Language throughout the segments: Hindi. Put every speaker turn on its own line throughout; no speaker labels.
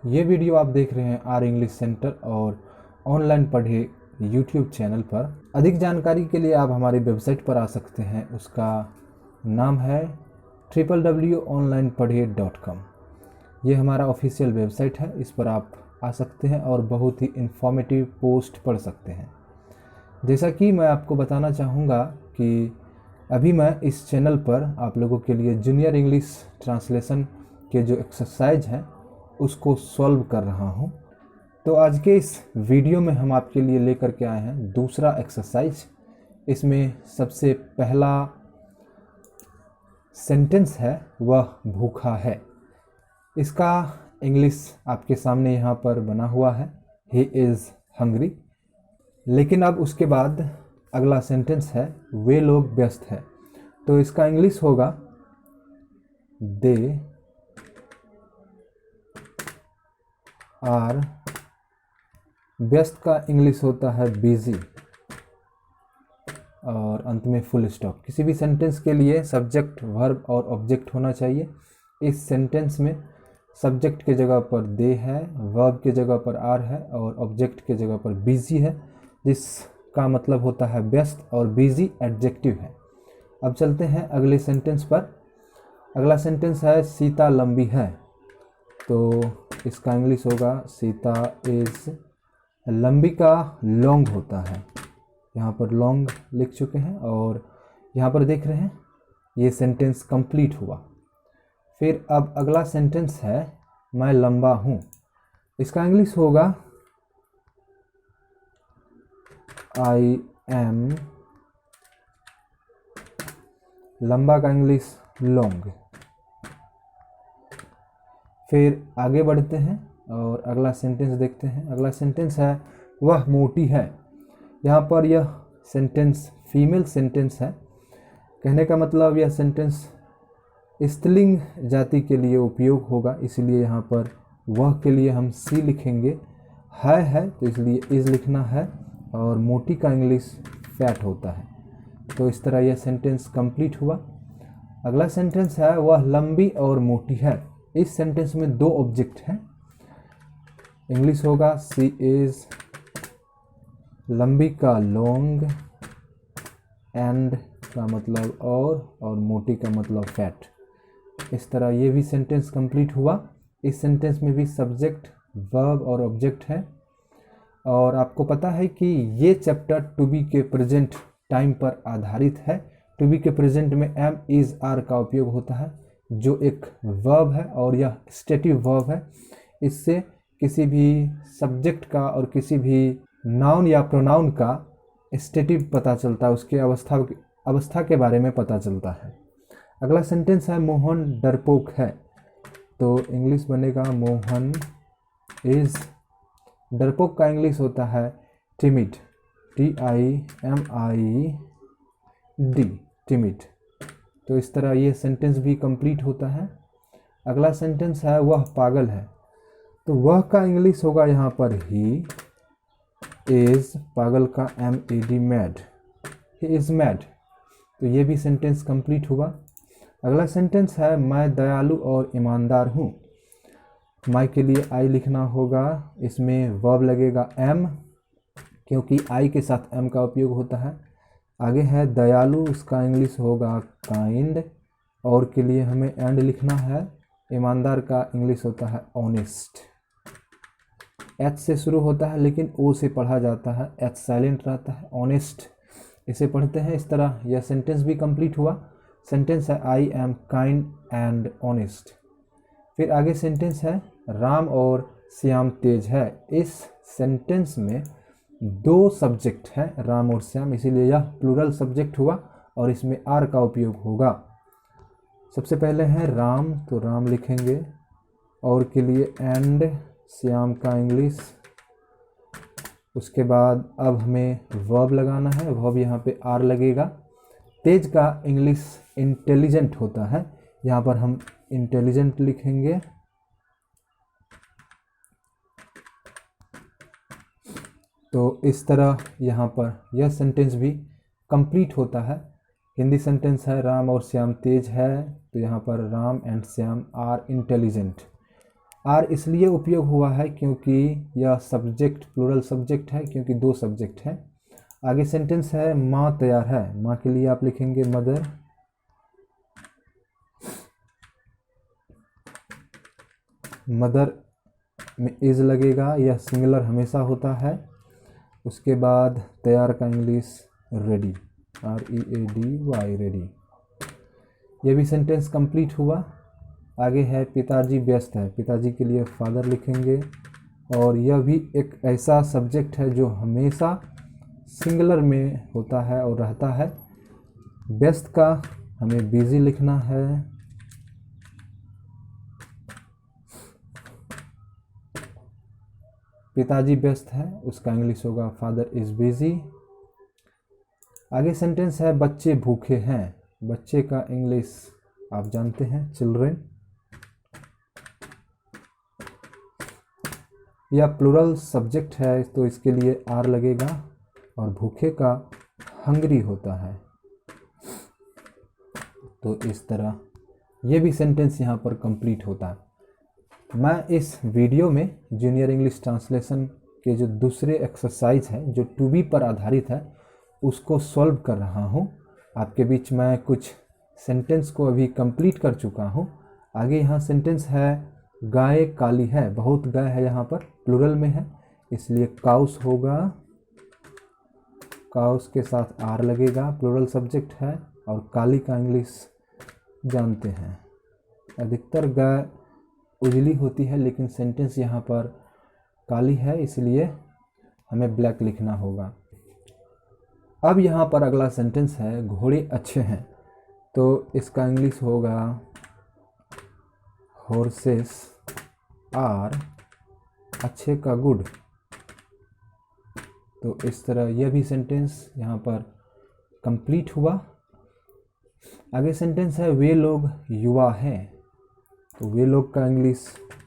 ये वीडियो आप देख रहे हैं आर इंग्लिश सेंटर और ऑनलाइन पढ़े यूट्यूब चैनल पर। अधिक जानकारी के लिए आप हमारी वेबसाइट पर आ सकते हैं। उसका नाम है www.onlinepadhe.com। ये हमारा ऑफिशियल वेबसाइट है, इस पर आप आ सकते हैं और बहुत ही इंफॉर्मेटिव पोस्ट पढ़ सकते हैं। जैसा कि मैं आपको बताना चाहूँगा कि अभी मैं इस चैनल पर आप लोगों के लिए जूनियर इंग्लिश ट्रांसलेशन के जो एक्सरसाइज हैं उसको सॉल्व कर रहा हूं। तो आज के इस वीडियो में हम आपके लिए लेकर के आए हैं दूसरा एक्सरसाइज। इसमें सबसे पहला सेंटेंस है वह भूखा है। इसका इंग्लिश आपके सामने यहाँ पर बना हुआ है, ही इज़ हंग्री। लेकिन अब उसके बाद अगला सेंटेंस है वे लोग व्यस्त हैं। तो इसका इंग्लिश होगा दे आर। व्यस्त का इंग्लिश होता है बिजी और अंत में फुल स्टॉप। किसी भी सेंटेंस के लिए सब्जेक्ट, वर्ब और ऑब्जेक्ट होना चाहिए। इस सेंटेंस में सब्जेक्ट के जगह पर दे है, वर्ब के जगह पर आर है और ऑब्जेक्ट के जगह पर बिजी है, जिसका मतलब होता है व्यस्त, और बिजी एडजेक्टिव है। अब चलते हैं अगले सेंटेंस पर। अगला सेंटेंस है सीता लंबी है। तो इसका इंग्लिश होगा सीता इज। लंबी का लॉन्ग होता है, यहाँ पर लॉन्ग लिख चुके हैं और यहाँ पर देख रहे हैं ये सेंटेंस कंप्लीट हुआ। फिर अब अगला सेंटेंस है मैं लंबा हूँ। इसका इंग्लिश होगा आई एम। लंबा का इंग्लिश लॉन्ग। फिर आगे बढ़ते हैं और अगला सेंटेंस देखते हैं। अगला सेंटेंस है वह मोटी है। यहाँ पर यह सेंटेंस फीमेल सेंटेंस है। कहने का मतलब यह सेंटेंस स्त्रीलिंग जाति के लिए उपयोग होगा, इसलिए यहाँ पर वह के लिए हम सी लिखेंगे। है तो इसलिए इज लिखना है और मोटी का इंग्लिश फैट होता है। तो इस तरह यह सेंटेंस कंप्लीट हुआ। अगला सेंटेंस है वह लंबी और मोटी है। इस सेंटेंस में दो ऑब्जेक्ट हैं। इंग्लिश होगा सी इज। लंबी का लॉन्ग, एंड का मतलब और मोटी का मतलब फैट। इस तरह ये भी सेंटेंस कंप्लीट हुआ। इस सेंटेंस में भी सब्जेक्ट, वर्ब और ऑब्जेक्ट है। और आपको पता है कि ये चैप्टर टू बी के प्रेजेंट टाइम पर आधारित है। टू बी के प्रेजेंट में एम इज आर का उपयोग होता है, जो एक वर्ब है और यह स्टेटिव वर्ब है। इससे किसी भी सब्जेक्ट का और किसी भी नाउन या प्रोनाउन का स्टेटिव पता चलता है, उसके अवस्था के बारे में पता चलता है। अगला सेंटेंस है मोहन डरपोक है। तो इंग्लिश बनेगा मोहन इज। डरपोक का इंग्लिश होता है टिमिड, TIMID, टिमिड। तो इस तरह ये सेंटेंस भी कंप्लीट होता है। अगला सेंटेंस है वह पागल है। तो वह का इंग्लिश होगा यहाँ पर ही इज। पागल का MAD, mad. He is mad. तो ये भी सेंटेंस कंप्लीट हुआ। अगला सेंटेंस है मैं दयालु और ईमानदार हूँ। मैं के लिए आई लिखना होगा। इसमें वर्ब लगेगा एम, क्योंकि आई के साथ एम का उपयोग होता है। आगे है दयालु, उसका इंग्लिश होगा काइंड, और के लिए हमें एंड लिखना है। ईमानदार का इंग्लिश होता है ऑनेस्ट। एच से शुरू होता है लेकिन ओ से पढ़ा जाता है, एच साइलेंट रहता है। ऑनेस्ट इसे पढ़ते हैं। इस तरह यह सेंटेंस भी कंप्लीट हुआ। सेंटेंस है I am kind and honest. फिर आगे सेंटेंस है राम और श्याम तेज है। इस सेंटेंस में दो सब्जेक्ट हैं, राम और श्याम, इसीलिए यह प्लूरल सब्जेक्ट हुआ और इसमें आर का उपयोग होगा। सबसे पहले है राम, तो राम लिखेंगे, और के लिए एंड, श्याम का इंग्लिश। उसके बाद अब हमें वर्ब लगाना है। वर्ब यहाँ पे आर लगेगा। तेज का इंग्लिश इंटेलिजेंट होता है, यहाँ पर हम इंटेलिजेंट लिखेंगे। तो इस तरह यहाँ पर यह सेंटेंस भी कंप्लीट होता है। हिंदी सेंटेंस है राम और श्याम तेज है, तो यहाँ पर Ram and Shyam are intelligent. Are इसलिए उपयोग हुआ है क्योंकि यह सब्जेक्ट प्लूरल सब्जेक्ट है, क्योंकि दो सब्जेक्ट है। आगे सेंटेंस है माँ तैयार है। माँ के लिए आप लिखेंगे मदर। मदर में इज लगेगा, यह सिंगुलर हमेशा होता है। उसके बाद तैयार का इंग्लिश रेडी, READY, रेडी। यह भी सेंटेंस कंप्लीट हुआ। आगे है पिताजी व्यस्त है। पिताजी के लिए फादर लिखेंगे, और यह भी एक ऐसा सब्जेक्ट है जो हमेशा सिंगुलर में होता है और रहता है। व्यस्त का हमें बिजी लिखना है। पिताजी व्यस्त है, उसका इंग्लिश होगा फादर इज बिजी। आगे सेंटेंस है बच्चे भूखे हैं। बच्चे का इंग्लिश आप जानते हैं, चिल्ड्रेन। यह प्लूरल सब्जेक्ट है तो इसके लिए आर लगेगा, और भूखे का हंग्री होता है। तो इस तरह ये भी सेंटेंस यहाँ पर कंप्लीट होता है। मैं इस वीडियो में जूनियर इंग्लिश ट्रांसलेशन के जो दूसरे एक्सरसाइज है जो टू बी पर आधारित है उसको सॉल्व कर रहा हूँ। आपके बीच मैं कुछ सेंटेंस को अभी कंप्लीट कर चुका हूँ। आगे यहाँ सेंटेंस है गाय काली है। बहुत गाय है, यहाँ पर प्लूरल में है इसलिए काउस होगा। काउस के साथ आर लगेगा, प्लूरल सब्जेक्ट है। और काली का इंग्लिश जानते हैं, अधिकतर गाय उजली होती है, लेकिन सेंटेंस यहाँ पर काली है इसलिए हमें ब्लैक लिखना होगा। अब यहाँ पर अगला सेंटेंस है घोड़े अच्छे हैं। तो इसका इंग्लिश होगा हॉर्सेस आर अच्छे का गुड। तो इस तरह यह भी सेंटेंस यहाँ पर कंप्लीट हुआ। आगे सेंटेंस है वे लोग युवा हैं। तो वे लोग का इंग्लिश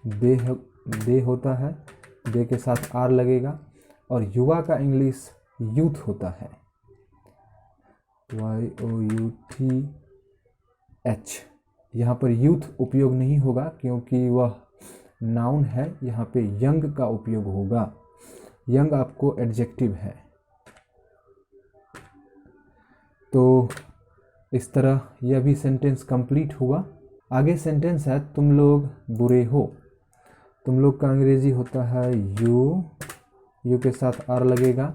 दे होता है, दे के साथ आर लगेगा। और युवा का इंग्लिश यूथ होता है, YOUTH। यहाँ पर यूथ उपयोग नहीं होगा क्योंकि वह नाउन है, यहाँ पे यंग का उपयोग होगा। यंग आपको एडजेक्टिव है। तो इस तरह यह भी सेंटेंस कंप्लीट हुआ। आगे सेंटेंस है तुम लोग बुरे हो। तुम लोग का अंग्रेजी होता है यू के साथ आर लगेगा।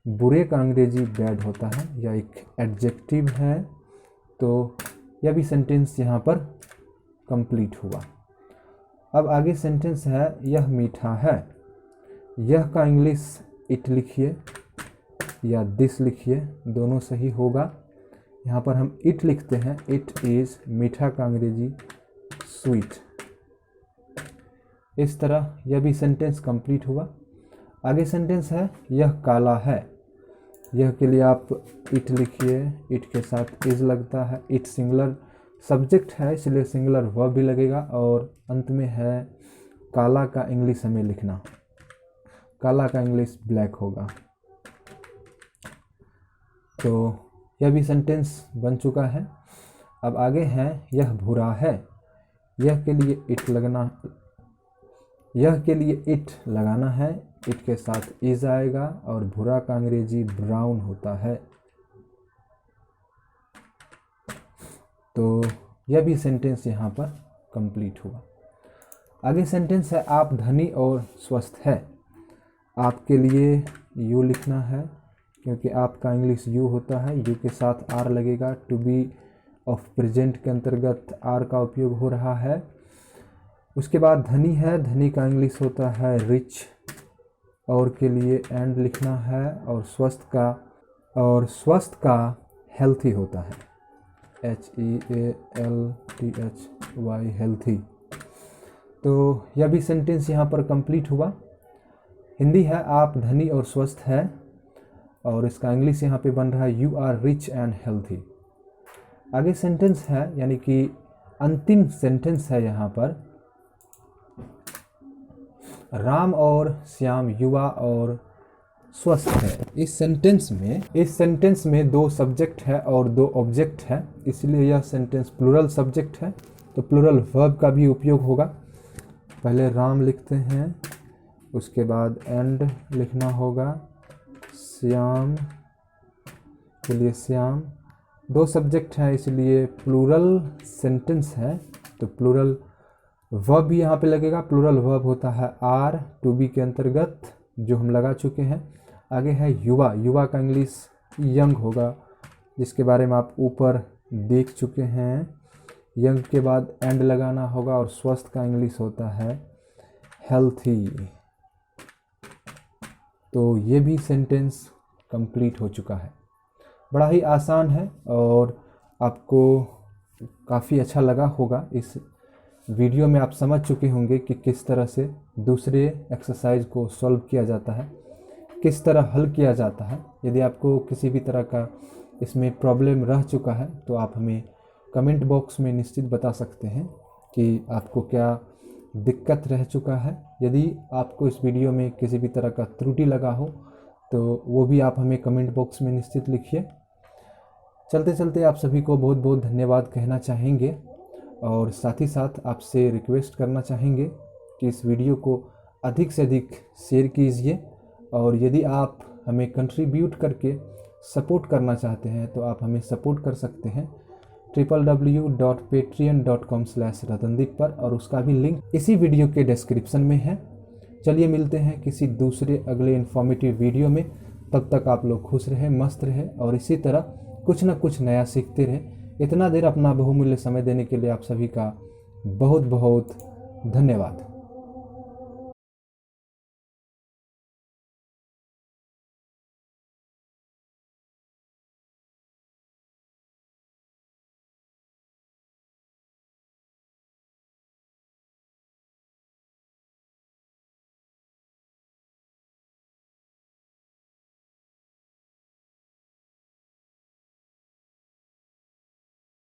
बुरे का अंग्रेजी बैड होता है, यह एक एडजेक्टिव है। तो यह भी सेंटेंस यहाँ पर कंप्लीट हुआ। अब आगे सेंटेंस है यह मीठा है। यह का इंग्लिश इट लिखिए या दिस लिखिए, दोनों सही होगा। यहाँ पर हम इट लिखते हैं, इट इज़। मीठा का अंग्रेजी स्वीट। इस तरह यह भी सेंटेंस कंप्लीट हुआ। आगे सेंटेंस है यह काला है। यह के लिए आप इट लिखिए, इट के साथ इज लगता है। इट सिंगुलर सब्जेक्ट है इसलिए सिंगुलर वर्ब भी लगेगा। और अंत में है काला का इंग्लिश हमें लिखना। काला का इंग्लिश ब्लैक होगा। तो यह भी सेंटेंस बन चुका है। अब आगे है यह भूरा है। यह के लिए इट लगाना है। इट के साथ इज आएगा और भूरा का अंग्रेजी ब्राउन होता है। तो यह भी सेंटेंस यहाँ पर कंप्लीट हुआ। आगे सेंटेंस है आप धनी और स्वस्थ है। आपके लिए यू लिखना है क्योंकि आपका इंग्लिश यू होता है। यू के साथ आर लगेगा। टू बी ऑफ प्रेजेंट के अंतर्गत आर का उपयोग हो रहा है। उसके बाद धनी है। धनी का इंग्लिश होता है रिच। और के लिए एंड लिखना है। और स्वस्थ का हेल्थी होता है, HEALTHY, हेल्थी। तो यह भी सेंटेंस यहाँ पर कंप्लीट हुआ। हिंदी है आप धनी और स्वस्थ है, और इसका इंग्लिश यहाँ पे बन रहा है you are rich and healthy. आगे सेंटेंस है यानी कि अंतिम सेंटेंस है यहाँ पर राम और श्याम युवा और स्वस्थ है। इस सेंटेंस में दो सब्जेक्ट है और दो ऑब्जेक्ट है, इसलिए यह सेंटेंस प्लूरल सब्जेक्ट है। तो प्लूरल वर्ब का भी उपयोग होगा। पहले राम लिखते हैं, उसके बाद एंड लिखना होगा, श्याम के लिए श्याम। 2 सब्जेक्ट है इसलिए प्लूरल सेंटेंस है, तो प्लूरल वर्ब भी यहाँ पे लगेगा। प्लूरल वर्ब होता है आर टू बी के अंतर्गत, जो हम लगा चुके हैं। आगे है युवा। युवा का इंग्लिश यंग होगा, जिसके बारे में आप ऊपर देख चुके हैं। यंग के बाद एंड लगाना होगा, और स्वस्थ का इंग्लिश होता है हेल्थी। तो ये भी सेंटेंस कंप्लीट हो चुका है। बड़ा ही आसान है और आपको काफ़ी अच्छा लगा होगा। इस वीडियो में आप समझ चुके होंगे कि किस तरह से दूसरे एक्सरसाइज को सॉल्व किया जाता है, किस तरह हल किया जाता है। यदि आपको किसी भी तरह का इसमें प्रॉब्लम रह चुका है तो आप हमें कमेंट बॉक्स में निश्चित बता सकते हैं कि आपको क्या दिक्कत रह चुका है। यदि आपको इस वीडियो में किसी भी तरह का त्रुटि लगा हो तो वो भी आप हमें कमेंट बॉक्स में निश्चित लिखिए। चलते चलते आप सभी को बहुत बहुत धन्यवाद कहना चाहेंगे, और साथ ही साथ आपसे रिक्वेस्ट करना चाहेंगे कि इस वीडियो को अधिक से अधिक शेयर कीजिए। और यदि आप हमें कंट्रीब्यूट करके सपोर्ट करना चाहते हैं तो आप हमें सपोर्ट कर सकते हैं www.patreon.com/रतनदीप पर, और उसका भी लिंक इसी वीडियो के डिस्क्रिप्शन में है। चलिए मिलते हैं किसी दूसरे अगले इन्फॉर्मेटिव वीडियो में। तब तक आप लोग खुश रहें, मस्त रहें और इसी तरह कुछ ना कुछ नया सीखते रहें। इतना देर अपना बहुमूल्य समय देने के लिए आप सभी का बहुत बहुत धन्यवाद।